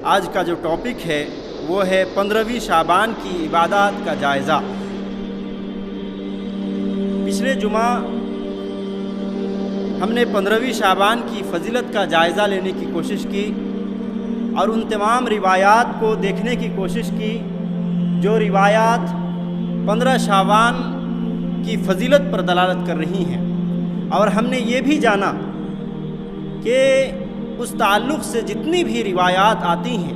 آج کا جو ٹاپک ہے وہ ہے 15ویں شعبان کی عبادات کا جائزہ۔ پچھلے جمعہ ہم نے 15ویں شعبان کی فضیلت کا جائزہ لینے کی کوشش کی اور ان تمام روایات کو دیکھنے کی کوشش کی جو روایات 15 شعبان کی فضیلت پر دلالت کر رہی ہیں، اور ہم نے یہ بھی جانا کہ اس تعلق سے جتنی بھی روایات آتی ہیں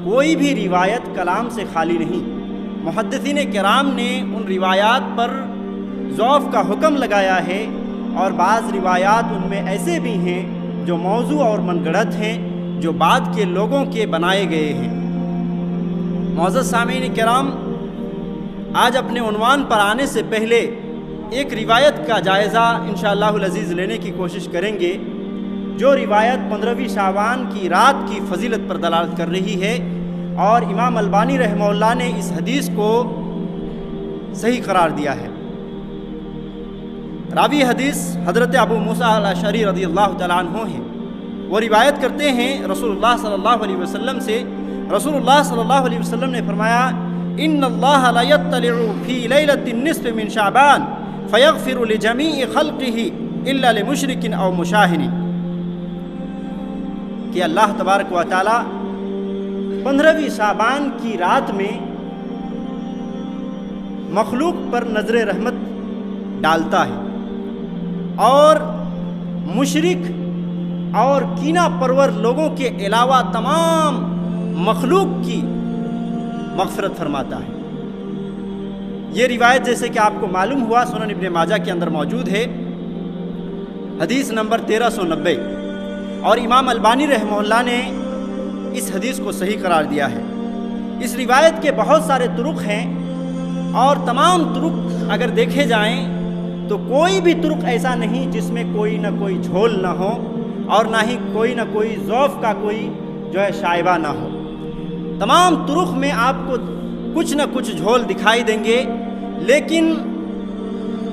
کوئی بھی روایت کلام سے خالی نہیں۔ محدثین کرام نے ان روایات پر ضعف کا حکم لگایا ہے، اور بعض روایات ان میں ایسے بھی ہیں جو موضوع اور من گڑھت ہیں، جو بعد کے لوگوں کے بنائے گئے ہیں۔ معزز سامعین کرام، آج اپنے عنوان پر آنے سے پہلے ایک روایت کا جائزہ انشاءاللہ العزیز لینے کی کوشش کریں گے، جو روایت 15ویں شعبان کی رات کی فضیلت پر دلالت کر رہی ہے، اور امام البانی رحمہ اللہ نے اس حدیث کو صحیح قرار دیا ہے۔ راوی حدیث حضرت ابو موسیٰ الاشعری رضی اللہ تعالیٰ عنہ ہیں۔ وہ روایت کرتے ہیں رسول اللہ صلی اللہ علیہ وسلم سے۔ رسول اللہ صلی اللہ علیہ وسلم نے فرمایا، ان اللہ لا یطلع فی لیلۃ النصف من شعبان فیغفر لجمیع خلقہ الا لمشرک او مشاہن، کہ اللہ تبارک و تعالی 15ویں شعبان کی رات میں مخلوق پر نظر رحمت ڈالتا ہے، اور مشرک اور کینہ پرور لوگوں کے علاوہ تمام مخلوق کی مغفرت فرماتا ہے۔ یہ روایت جیسے کہ آپ کو معلوم ہوا سنن ابن ماجہ کے اندر موجود ہے، حدیث نمبر 1390، اور امام البانی رحمہ اللہ نے اس حدیث کو صحیح قرار دیا ہے۔ اس روایت کے بہت سارے طرق ہیں، اور تمام طرق اگر دیکھے جائیں تو کوئی بھی طرق ایسا نہیں جس میں کوئی نہ کوئی جھول نہ ہو، اور نہ ہی کوئی نہ کوئی ضعف کا کوئی شائبہ نہ ہو۔ تمام طرق میں آپ کو کچھ نہ کچھ جھول دکھائی دیں گے، لیکن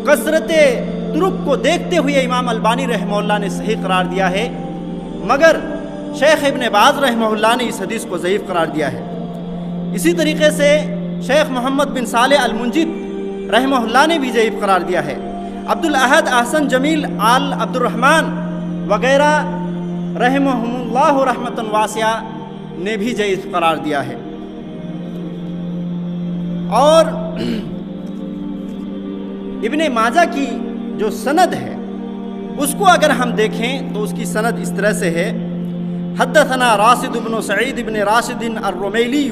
کثرت طرق کو دیکھتے ہوئے امام البانی رحمہ اللہ نے صحیح قرار دیا ہے، مگر شیخ ابن باز رحمہ اللہ نے اس حدیث کو ضعیف قرار دیا ہے۔ اسی طریقے سے شیخ محمد بن صالح المنجد رحمہ اللہ نے بھی ضعیف قرار دیا ہے۔ عبد الاحد احسن جمیل آل عبد الرحمن وغیرہ رحمہم اللہ رحمۃ واسعہ نے بھی ضعیف قرار دیا ہے۔ اور ابن ماجہ کی جو سند ہے اس کو اگر ہم دیکھیں تو اس کی سند اس طرح سے ہے، حدثنا راشد بن سعید بن راشد الرمیلی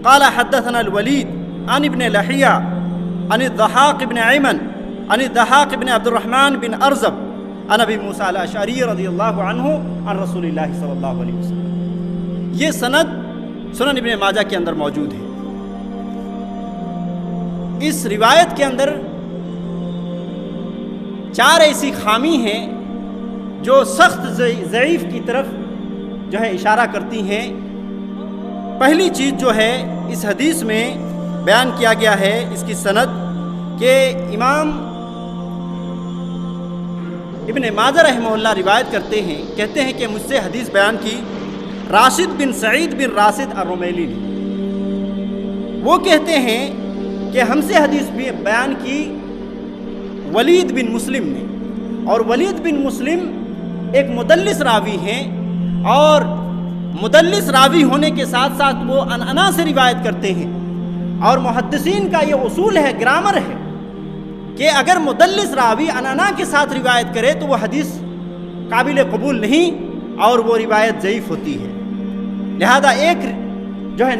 قال حدثنا الولید عن ابن لحیہ عن الضحاک بن ایمن عن الضحاک بن عبد الرحمن بن ارزب عن ابی موسیٰ الاشعری رضی اللہ عنہ عن رسول اللہ صلی اللہ علیہ وسلم۔ یہ سند سنن ابن ماجہ کے اندر موجود ہے۔ اس روایت کے اندر 4 ایسی خامی ہیں جو سخت ضعیف کی طرف اشارہ کرتی ہیں۔ پہلی چیز جو ہے اس حدیث میں بیان کیا گیا ہے اس کی سند، کہ امام ابن ماجہ رحمہ اللہ روایت کرتے ہیں، کہتے ہیں کہ مجھ سے حدیث بیان کی راشد بن سعید بن راشد الرمیلی نے۔ وہ کہتے ہیں کہ ہم سے حدیث بیان کی ولید بن مسلم نے، اور ولید بن مسلم ایک مدلس راوی ہیں، اور مدلس راوی ہونے کے ساتھ ساتھ وہ انعنا سے روایت کرتے ہیں، اور محدثین کا یہ اصول ہے، گرامر ہے، کہ اگر مدلس راوی انعنا کے ساتھ روایت کرے تو وہ حدیث قابل قبول نہیں، اور وہ روایت ضعیف ہوتی ہے۔ لہذا ایک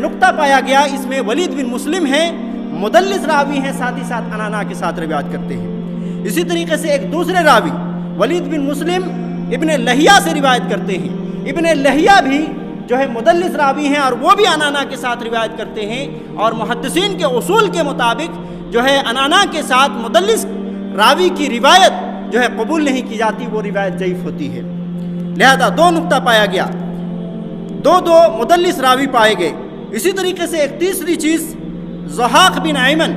نقطہ پایا گیا اس میں، ولید بن مسلم ہیں، مدلس راوی ہیں، ساتھ ہی ساتھ انعنا کے ساتھ روایت کرتے ہیں۔ اسی طریقے سے ایک دوسرے راوی ولید بن مسلم ابن لہیہ سے روایت کرتے ہیں۔ ابن لہیہ بھی مدلس راوی ہیں، اور وہ بھی انعنا کے ساتھ روایت کرتے ہیں، اور محدثین کے اصول کے مطابق انعنا کے ساتھ مدلس راوی کی روایت قبول نہیں کی جاتی، وہ روایت ضعیف ہوتی ہے۔ لہذا 2 نقطہ پایا گیا، 2 مدلس راوی پائے گئے۔ اسی طریقے سے ایک تیسری چیز، ضحاک بن ایمن،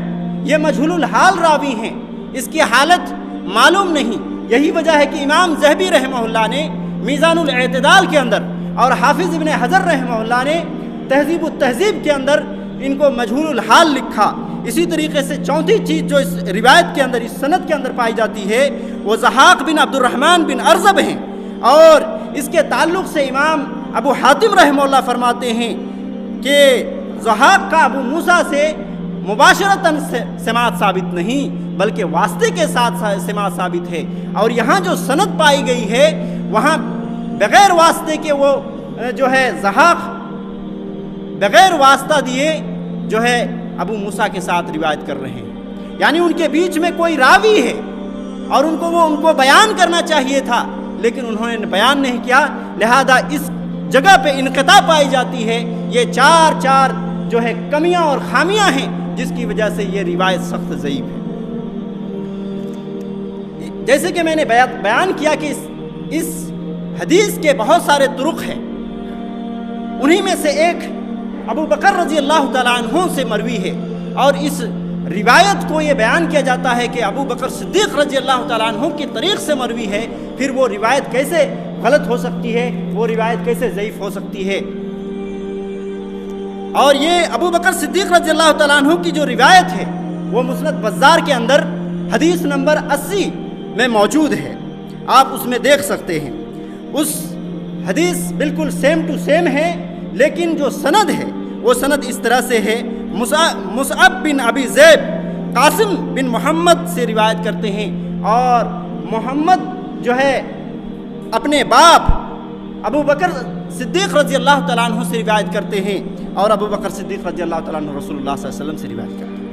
یہ مجہول الحال راوی ہیں، اس کی حالت معلوم نہیں۔ یہی وجہ ہے کہ امام ذہبی رحمہ اللہ نے میزان الاعتدال کے اندر اور حافظ ابن حجر رحمہ اللہ نے تہذیب التہذیب کے اندر ان کو مجہول الحال لکھا۔ اسی طریقے سے چوتھی چیز جو اس روایت کے اندر، اس سند کے اندر پائی جاتی ہے، وہ ضحاک بن عبد الرحمن بن ارزب ہیں، اور اس کے تعلق سے امام ابو حاتم رحمہ اللہ فرماتے ہیں کہ ضحاک کا ابو موسیٰ سے مباشرتاً سماعت ثابت نہیں بلکہ واسطے کے ساتھ سماعت ثابت ہے، اور یہاں جو سند پائی گئی ہے وہاں بغیر واسطے کے وہ جو ہے ضحاک بغیر واسطہ دیے جو ہے ابو موسیٰ کے ساتھ روایت کر رہے ہیں، یعنی ان کے بیچ میں کوئی راوی ہے اور ان کو بیان کرنا چاہیے تھا لیکن انہوں نے بیان نہیں کیا، لہذا اس جگہ پہ انقطاع پائی جاتی ہے۔ یہ چار جو ہے کمیاں اور خامیاں ہیں جس کی وجہ سے یہ روایت سخت ضعیف ہے۔ جیسے کہ میں نے بیان کیا کہ اس حدیث کے بہت سارے طرق ہیں، انہی میں سے ایک ابو بکر رضی اللہ تعالیٰ عنہ سے مروی ہے، اور اس روایت کو یہ بیان کیا جاتا ہے کہ ابو بکر صدیق رضی اللہ تعالیٰ عنہ کی طریق سے مروی ہے، پھر وہ روایت کیسے غلط ہو سکتی ہے، وہ روایت کیسے ضعیف ہو سکتی ہے؟ اور یہ ابو بکر صدیق رضی اللہ تعالیٰ عنہ کی جو روایت ہے وہ مسند بزار کے اندر حدیث نمبر 80 میں موجود ہے، آپ اس میں دیکھ سکتے ہیں۔ اس حدیث بالکل سیم ٹو سیم ہے، لیکن جو سند ہے وہ سند اس طرح سے ہے، مصعب بن ابی زید قاسم بن محمد سے روایت کرتے ہیں، اور محمد جو ہے اپنے باپ ابو بکر صدیق رضی اللہ تعالیٰ عنہ سے روایت کرتے ہیں، اور ابو بکر صدیق رضی اللہ تعالیٰ عنہ رسول اللہ صلی اللہ علیہ وسلم سے روایت کرتے ہیں۔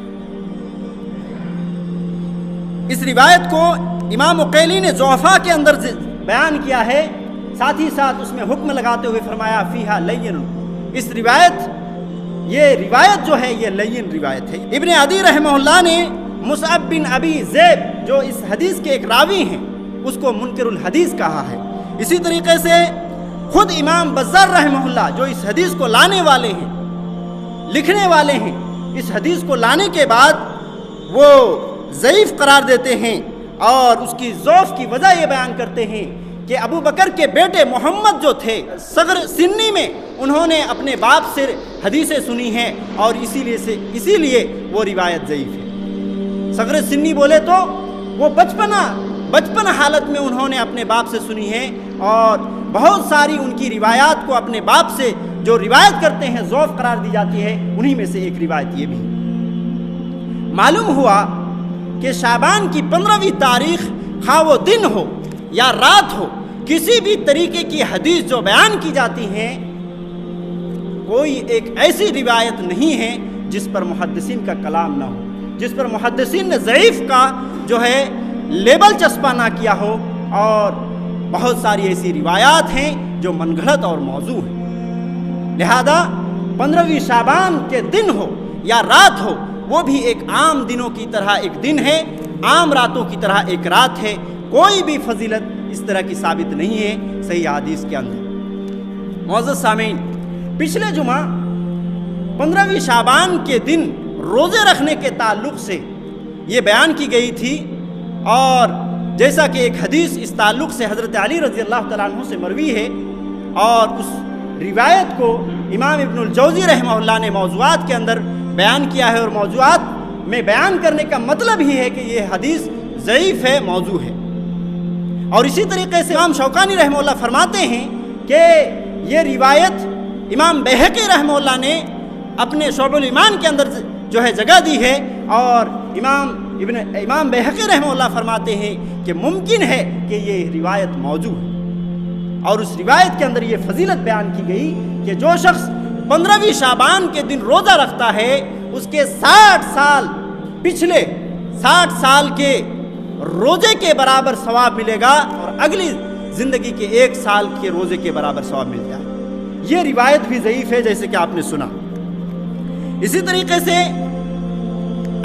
اس روایت کو امام عقیلی نے ضعفاء کے اندر بیان کیا ہے، ساتھ ہی ساتھ اس میں حکم لگاتے ہوئے فرمایا فیہا لین، یہ روایت جو ہے یہ لین روایت ہے۔ ابن عدی رحمہ اللہ نے مصعب بن ابی زید جو اس حدیث کے ایک راوی ہیں اس کو منکر الحدیث کہا ہے۔ اسی طریقے سے خود امام بزار رحمہ اللہ جو اس حدیث کو لانے والے ہیں، لکھنے والے ہیں، اس حدیث کو لانے کے بعد وہ ضعیف قرار دیتے ہیں، اور اس کی ضعف کی وجہ یہ بیان کرتے ہیں کہ ابو بکر کے بیٹے محمد جو تھے صغر سنی میں انہوں نے اپنے باپ سے حدیثیں سنی ہیں، اور اسی لیے وہ روایت ضعیف ہے۔ صغر سنی بولے تو وہ بچپن حالت میں انہوں نے اپنے باپ سے سنی ہے، اور بہت ساری ان کی روایات کو اپنے باپ سے جو روایت کرتے ہیں ضعف قرار دی جاتی ہے، انہی میں سے ایک روایت یہ بھی معلوم ہوا کہ شعبان کی 15ویں تاریخ خواہ وہ دن ہو یا رات ہو، کسی بھی طریقے کی حدیث جو بیان کی جاتی ہیں، کوئی ایک ایسی روایت نہیں ہے جس پر محدثین کا کلام نہ ہو، جس پر محدثین نے ضعیف کا جو ہے لیبل چسپا نہ کیا ہو، اور بہت ساری ایسی روایات ہیں جو من گھڑت اور موضوع ہیں۔ لہذا 15ویں شعبان کے دن ہو یا رات ہو، وہ بھی ایک عام دنوں کی طرح ایک دن ہے، عام راتوں کی طرح ایک رات ہے، کوئی بھی فضیلت اس طرح کی ثابت نہیں ہے صحیح حدیث کے اندر۔ معزز سامعین، پچھلے جمعہ 15ویں شعبان کے دن روزے رکھنے کے تعلق سے یہ بیان کی گئی تھی، اور جیسا کہ ایک حدیث اس تعلق سے حضرت علی رضی اللہ تعالیٰ عنہ سے مروی ہے، اور اس روایت کو امام ابن الجوزی رحمہ اللہ نے موضوعات کے اندر بیان کیا ہے، اور موضوعات میں بیان کرنے کا مطلب ہی ہے کہ یہ حدیث ضعیف ہے، موضوع ہے۔ اور اسی طریقے سے امام شوکانی رحمہ اللہ فرماتے ہیں کہ یہ روایت امام بیہقی رحمہ اللہ نے اپنے شعب الایمان کے اندر جو ہے جگہ دی ہے، اور امام بیہقی رحمہ اللہ فرماتے ہیں کہ ممکن ہے کہ یہ روایت موضوع ہے، اور اس روایت کے اندر یہ فضیلت بیان کی گئی کہ جو شخص 15ویں شعبان کے دن روزہ رکھتا ہے اس کے 60 سال پچھلے 60 سال کے روزے کے برابر ثواب ملے گا، اور اگلی زندگی کے 1 سال کے روزے کے برابر ثواب مل جائے۔ یہ روایت بھی ضعیف ہے جیسے کہ آپ نے سنا۔ اسی طریقے سے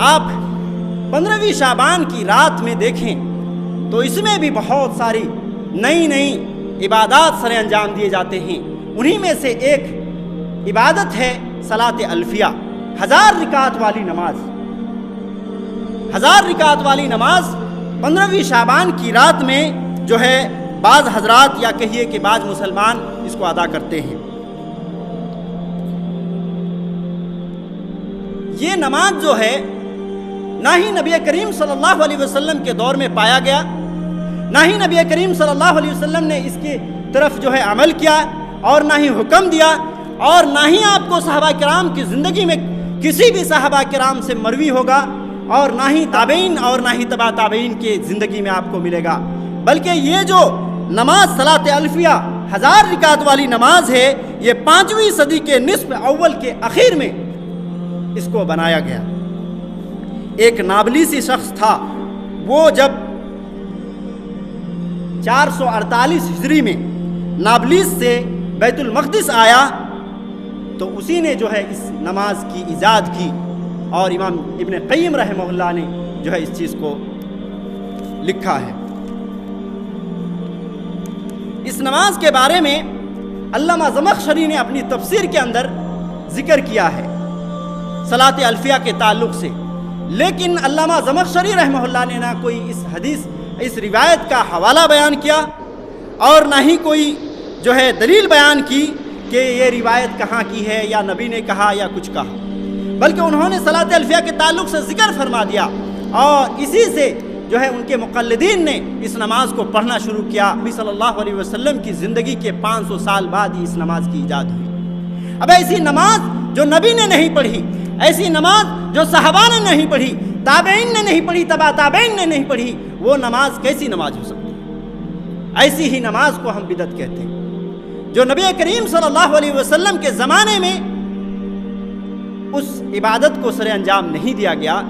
آپ 15ویں شعبان کی رات میں دیکھیں تو اس میں بھی بہت ساری نئی عبادات سر انجام دیے جاتے ہیں۔ انہی میں سے ایک عبادت ہے صلاۃ الفیہ، 1000 رکعت والی نماز۔ 1000 رکعت والی نماز 15ویں شعبان کی رات میں جو ہے بعض حضرات یا کہیے کہ بعض مسلمان اس کو ادا کرتے ہیں۔ یہ نماز جو ہے نہ ہی نبی کریم صلی اللہ علیہ وسلم کے دور میں پایا گیا، نہ ہی نبی کریم صلی اللہ علیہ وسلم نے اس کی طرف جو ہے عمل کیا، اور نہ ہی حکم دیا، اور نہ ہی آپ کو صحابہ کرام کی زندگی میں کسی بھی صحابہ کرام سے مروی ہوگا، اور نہ ہی تابعین اور نہ ہی تبع تابعین کی زندگی میں آپ کو ملے گا۔ بلکہ یہ جو نماز صلاۃ الفیہ 1000 رکعت والی نماز ہے، یہ 5ویں صدی کے نصف اول کے اخیر میں اس کو بنایا گیا۔ ایک نابلسی شخص تھا، وہ جب 448 ہجری میں نابلس سے بیت المقدس آیا تو اسی نے جو ہے اس نماز کی ایجاد کی، اور امام ابن قیم رحمہ اللہ نے جو ہے اس چیز کو لکھا ہے۔ اس نماز کے بارے میں علامہ زمخشری نے اپنی تفسیر کے اندر ذکر کیا ہے صلاۃ الفیہ کے تعلق سے، لیکن علامہ زمخشری رحمہ اللہ نے نہ کوئی اس روایت کا حوالہ بیان کیا، اور نہ ہی کوئی جو ہے دلیل بیان کی کہ یہ روایت کہاں کی ہے، یا نبی نے کہا یا کچھ کہا، بلکہ انہوں نے صلاۃ الفیہ کے تعلق سے ذکر فرما دیا، اور اسی سے جو ہے ان کے مقلدین نے اس نماز کو پڑھنا شروع کیا۔ نبی صلی اللہ علیہ وسلم کی زندگی کے 500 سال بعد ہی اس نماز کی ایجاد ہوئی۔ اب ایسی نماز جو نبی نے نہیں پڑھی، ایسی نماز جو صحابہ نے نہیں پڑھی، تابعین نے نہیں پڑھی، تبع تابعین نے نہیں پڑھی، وہ نماز کیسی نماز ہو سکتی ہے؟ ایسی ہی نماز کو ہم بدعت کہتے ہیں۔ جو نبی کریم صلی اللہ علیہ وسلم کے زمانے میں اس عبادت کو سر انجام نہیں دیا گیا،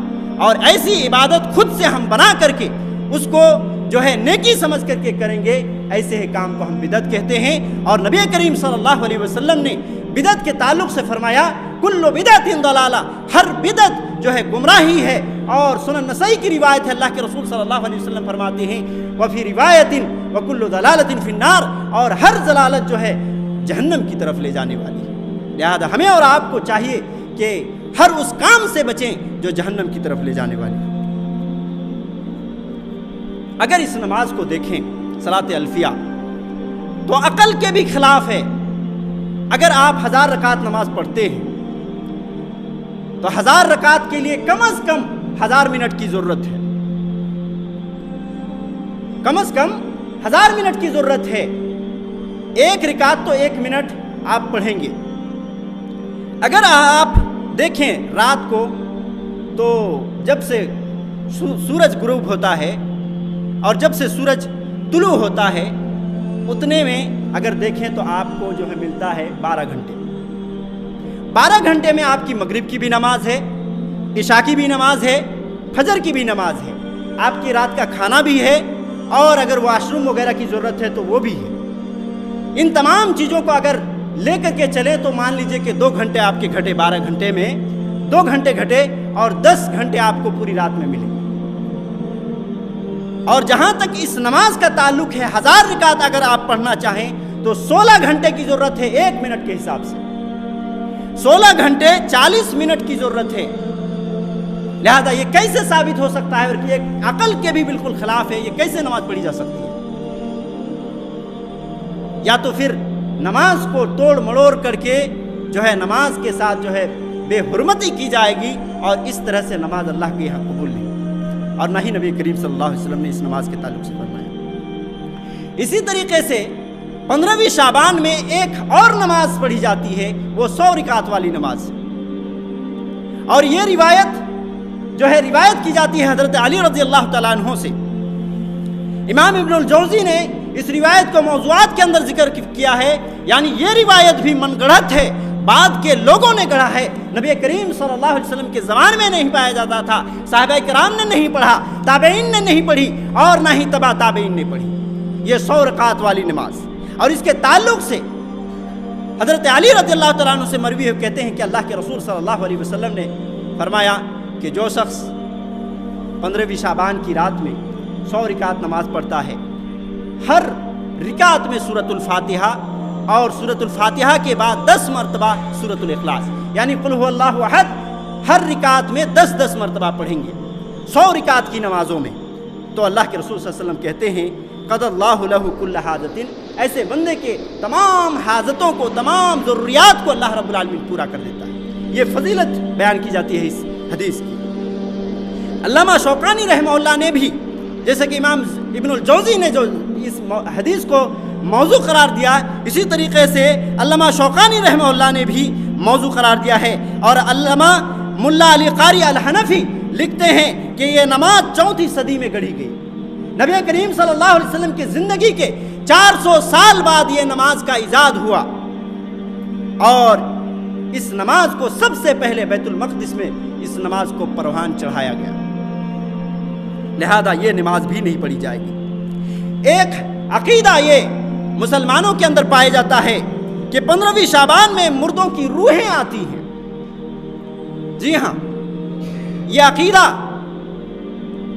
اور ایسی عبادت خود سے ہم بنا کر کے اس کو جو ہے نیکی سمجھ کر کے کریں گے، ایسے ہی کام کو ہم بدعت کہتے ہیں۔ اور نبی کریم صلی اللہ علیہ وسلم نے بدعت کے تعلق سے فرمایا کل بدعت ضلالہ، ہر بدعت جو ہے گمراہی ہے۔ اور سنن نسائی کی روایت ہے، اللہ کے رسول صلی اللہ علیہ وسلم فرماتے ہیں وفی روایت وکل ضلالۃ فی النار، اور ہر ضلالت جو ہے جہنم کی طرف لے جانے والی ہے۔ لہذا ہمیں اور آپ کو چاہیے کہ ہر اس کام سے بچیں جو جہنم کی طرف لے جانے والی ہے۔ اگر اس نماز کو دیکھیں صلاۃ الفیہ تو عقل کے بھی خلاف ہے۔ اگر آپ 1000 رکعت نماز پڑھتے ہیں تو 1000 رکعت کے لیے کم از کم 1000 منٹ کی ضرورت ہے، کم از کم 1000 منٹ کی ضرورت ہے۔ ایک رکعت تو 1 منٹ آپ پڑھیں گے۔ اگر آپ دیکھیں رات کو تو جب سے سورج غروب ہوتا ہے اور جب سے سورج طلوع ہوتا ہے، اتنے میں اگر دیکھیں تو آپ کو جو ہے ملتا ہے 12 گھنٹے۔ 12 گھنٹے میں آپ کی مغرب کی بھی نماز ہے، عشاء کی بھی نماز ہے، فجر کی بھی نماز ہے، آپ کی رات کا کھانا بھی ہے، اور اگر واش روم وغیرہ کی ضرورت ہے تو وہ بھی ہے۔ ان تمام چیزوں کو اگر لے کر کے چلے تو مان لیجئے کہ 2 گھنٹے آپ کے گھٹے، 12 گھنٹے میں 2 گھنٹے گھٹے، اور 10 گھنٹے آپ کو پوری رات میں ملے۔ اور جہاں تک اس نماز کا تعلق ہے، 1000 رکعت اگر آپ پڑھنا چاہیں تو 16 گھنٹے کی ضرورت ہے 1 منٹ کے حساب سے، 16 گھنٹے 40 منٹ کی ضرورت ہے۔ لہذا یہ کیسے ثابت ہو سکتا ہے، اور کہ ایک عقل کے بھی بالکل خلاف ہے، یہ کیسے نماز پڑھی جا سکتی ہے؟ یا تو پھر نماز کو توڑ مڑوڑ کر کے جو ہے نماز کے ساتھ جو ہے بے حرمتی کی جائے گی، اور اس طرح سے نماز اللہ کے یہاں قبول نہیں، اور نہ ہی نبی کریم صلی اللہ علیہ وسلم نے اس نماز کے تعلق سے فرمایا۔ اسی طریقے سے 15ویں شعبان میں ایک اور نماز پڑھی جاتی ہے، وہ 100 رکعت والی نماز، اور یہ روایت جو ہے روایت کی جاتی ہے حضرت علی رضی اللہ تعالیٰ عنہ سے۔ امام ابن الجوزی نے اس روایت کو موضوعات کے اندر ذکر کیا ہے، یعنی یہ روایت بھی من گڑھت ہے، بعد کے لوگوں نے گڑھا ہے، نبی کریم صلی اللہ علیہ وسلم کے زمانے میں نہیں پایا جاتا تھا، صحابہ کرام نے نہیں پڑھا، تابعین نے نہیں پڑھی، اور نہ ہی تبع تابعین نے پڑھی، یہ 100 رکعت والی نماز۔ اور اس کے تعلق سے حضرت علی رضی اللہ تعالیٰ عنہ سے مروی ہے، کہتے ہیں کہ اللہ کے رسول صلی اللہ علیہ وسلم نے فرمایا کہ جو شخص 15ویں شعبان کی رات میں 100 رکعت نماز پڑھتا ہے، ہر رکعت میں سورۃ الفاتحہ، اور سورۃ الفاتحہ کے بعد 10 مرتبہ سورۃ الاخلاص، یعنی قل هو اللہ احد، ہر رکعت میں 10 مرتبہ پڑھیں گے 100 رکعت کی نمازوں میں، تو اللہ کے رسول صلی اللہ علیہ وسلم کہتے ہیں قضى اللہ لہ کل حاجۃ ایسے بندے کے تمام حاجتوں کو، تمام ضروریات کو اللہ رب العالمین پورا کر دیتا ہے۔ یہ فضیلت بیان کی جاتی ہے اس حدیث کی۔ علامہ شوکانی رحمہ اللہ نے بھی، جیسے کہ امام ابن الجوزی نے جو اس حدیث کو موضوع قرار دیا، اسی طریقے سے علامہ شوکانی رحمہ اللہ نے بھی موضوع قرار دیا ہے۔ اور علامہ ملا علی قاری الحنفی لکھتے ہیں کہ یہ نماز 4 صدی میں گڑھی گئی۔ نبی کریم صلی اللہ علیہ وسلم کی زندگی کے 400 سال بعد یہ نماز کا ایجاد ہوا، اور اس نماز کو سب سے پہلے بیت المقدس میں اس نماز کو پروان چڑھایا گیا، لہذا یہ نماز بھی نہیں پڑھی جائے گی۔ ایک عقیدہ یہ مسلمانوں کے اندر پایا جاتا ہے کہ 15ویں شعبان میں مردوں کی روحیں آتی ہیں۔ جی ہاں، یہ عقیدہ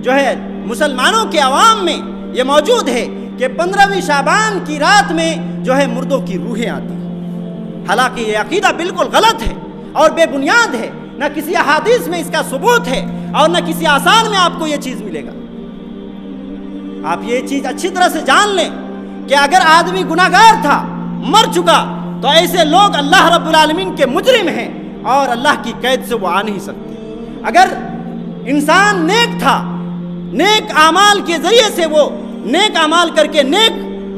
جو ہے مسلمانوں کے عوام میں یہ موجود ہے کہ 15ویں شعبان کی رات میں جو ہے مردوں کی روحیں آتی ہیں۔ حالانکہ یہ عقیدہ بالکل غلط ہے اور بے بنیاد ہے، نہ کسی احادیث میں اس کا ثبوت ہے اور نہ کسی آثار میں آپ کو یہ چیز ملے گا۔ آپ یہ چیز اچھی طرح سے جان لیں کہ اگر آدمی گناہگار تھا، مر چکا، تو ایسے لوگ اللہ رب العالمین کے مجرم ہیں اور اللہ کی قید سے وہ آ نہیں سکتے۔ اگر انسان نیک تھا، نیک اعمال کے ذریعے سے وہ نیک اعمال کر کے نیک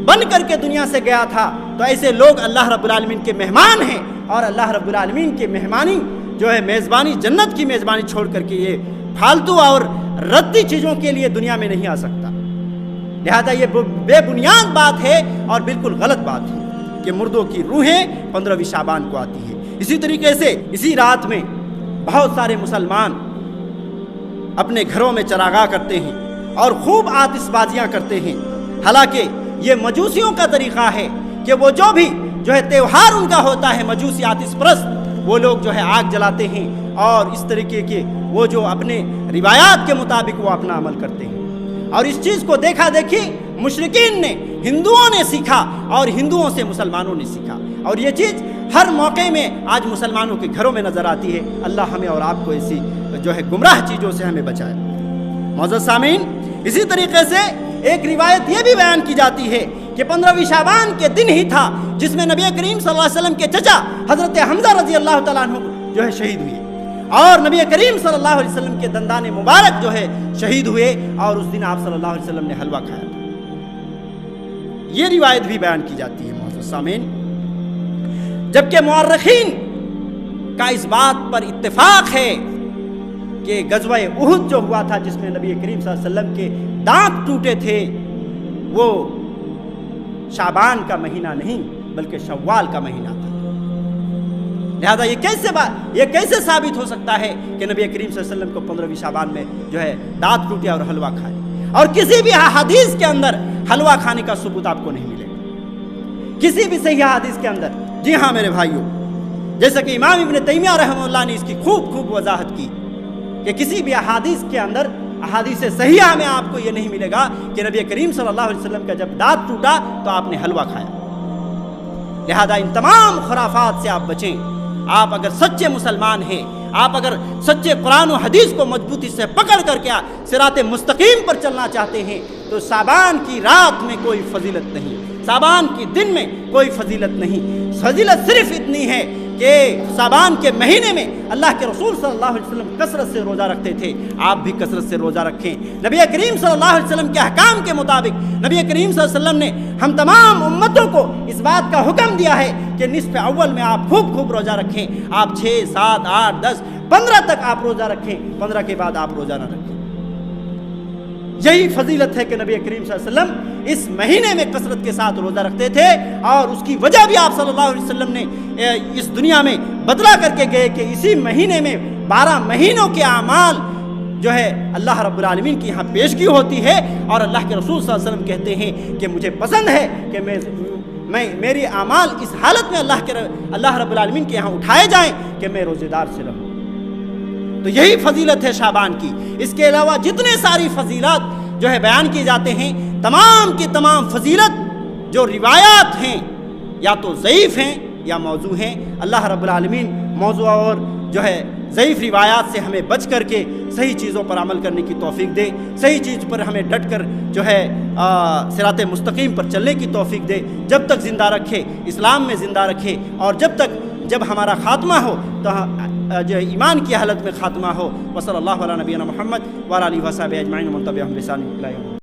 بن کر کے دنیا سے گیا تھا، تو ایسے لوگ اللہ رب العالمین کے مہمان ہیں، اور اللہ رب العالمین کے مہمانی جو ہے میزبانی، جنت کی میزبانی چھوڑ کر کے یہ پھالتو اور ردی چیزوں کے لیے دنیا میں نہیں آ سکتا۔ لہذا یہ بے بنیاد بات ہے اور بالکل غلط بات ہے کہ مردوں کی روحیں 15ویں شعبان کو آتی ہے۔ اسی طریقے سے اسی رات میں بہت سارے مسلمان اپنے گھروں میں چراغاہ کرتے ہیں اور خوب آتش بازیاں کرتے ہیں۔ حالانکہ یہ مجوسیوں کا طریقہ ہے کہ وہ جو بھی جو ہے تہوار ان کا ہوتا ہے، مجوسی آتش پرست، وہ لوگ جو ہے آگ جلاتے ہیں اور اس طریقے کے وہ جو اپنے روایات کے مطابق وہ اپنا عمل کرتے ہیں۔ اور اس چیز کو دیکھا دیکھی مشرکین نے، ہندوؤں نے سیکھا اور ہندوؤں سے مسلمانوں نے سیکھا، اور یہ چیز ہر موقع میں آج مسلمانوں کے گھروں میں نظر آتی ہے۔ اللہ ہمیں اور آپ کو ایسی جو ہے گمراہ چیزوں سے ہمیں بچائے۔ معزز سامعین، اسی طریقے سے ایک روایت یہ بھی بیان کی جاتی ہے کہ 15ویں شعبان کے دن ہی تھا جس میں نبی کریم صلی اللہ علیہ وسلم کے چچا حضرت حمزہ رضی اللہ تعالیٰ عنہ جو ہے شہید ہوئے، اور نبی کریم صلی اللہ علیہ وسلم کے دندان مبارک جو ہے شہید ہوئے، اور اس دن آپ صلی اللہ علیہ وسلم نے حلوہ کھایا تھا۔ یہ روایت بھی بیان کی جاتی ہے معزز سامعین، جبکہ مورخین کا اس بات پر اتفاق ہے کہ غزوہ احد جو ہوا تھا جس میں نبی کریم صلی اللہ علیہ وسلم کے دانت ٹوٹے تھے، وہ شعبان کا مہینہ نہیں بلکہ شوال کا مہینہ تھا۔ لہذا یہ کیسے ثابت ہو سکتا ہے کہ نبی کریم صلی اللہ علیہ وسلم کو 15ویں شعبان میں جو ہے دانت ٹوٹے اور حلوہ کھائے؟ اور کسی بھی حدیث کے اندر حلوہ کھانے کا ثبوت آپ کو نہیں ملے گا، کسی بھی صحیح حدیث کے اندر۔ جی ہاں میرے بھائیوں، جیسا کہ امام ابن تیمیہ رحمہ اللہ نے اس کی خوب وضاحت کی کہ کسی بھی احادیث کے اندر، احادیث صحیحہ میں آپ کو یہ نہیں ملے گا کہ نبی کریم صلی اللہ علیہ وسلم کا جب دانت ٹوٹا تو آپ نے حلوہ کھایا۔ لہذا ان تمام خرافات سے آپ بچیں۔ آپ اگر سچے مسلمان ہیں، آپ اگر سچے قرآن و حدیث کو مضبوطی سے پکڑ کر کے صراط مستقیم پر چلنا چاہتے ہیں، تو شعبان کی رات میں کوئی فضیلت نہیں، شعبان کے دن میں کوئی فضیلت نہیں۔ فضیلت صرف اتنی ہے کہ شعبان کے مہینے میں اللہ کے رسول صلی اللہ علیہ وسلم کثرت سے روزہ رکھتے تھے، آپ بھی کثرت سے روزہ رکھیں۔ نبی کریم صلی اللہ علیہ وسلم کے احکام کے مطابق نبی کریم صلی اللہ علیہ وسلم نے ہم تمام امتوں کو اس بات کا حکم دیا ہے کہ نصف اول میں آپ خوب روزہ رکھیں۔ آپ 6، 7، 8، 10، 15 تک آپ روزہ رکھیں، 15 کے بعد آپ روزہ نہ رکھیں۔ یہی فضیلت ہے کہ نبی کریم صلی اللہ علیہ وسلم اس مہینے میں کثرت کے ساتھ روزہ رکھتے تھے، اور اس کی وجہ بھی آپ صلی اللہ علیہ وسلم نے اس دنیا میں بدلا کر کے گئے کہ اسی مہینے میں 12 مہینوں کے اعمال جو ہے اللہ رب العالمین کی یہاں پیشگی ہوتی ہے، اور اللہ کے رسول صلی اللہ علیہ وسلم کہتے ہیں کہ مجھے پسند ہے کہ میری اعمال اس حالت میں اللہ رب العالمین کے یہاں اٹھائے جائیں کہ میں روزے دار سے رہوں۔ تو یہی فضیلت ہے شعبان کی۔ اس کے علاوہ جتنے ساری فضیلات جو ہے بیان کیے جاتے ہیں، تمام کی تمام فضیلت جو روایات ہیں یا تو ضعیف ہیں یا موضوع ہیں۔ اللہ رب العالمین موضوع اور جو ہے ضعیف روایات سے ہمیں بچ کر کے صحیح چیزوں پر عمل کرنے کی توفیق دے، صحیح چیز پر ہمیں ڈٹ کر جو ہے صراط مستقیم پر چلنے کی توفیق دے، جب تک زندہ رکھے، اسلام میں زندہ رکھے، اور جب ہمارا خاتمہ ہو تو جو ایمان کی حالت میں خاتمہ ہو۔ وصلی اللہ علی نبینا محمد وعلی آلہ وصحبہ اجمعین ومن تبعہم بإحسان الی یوم الدین۔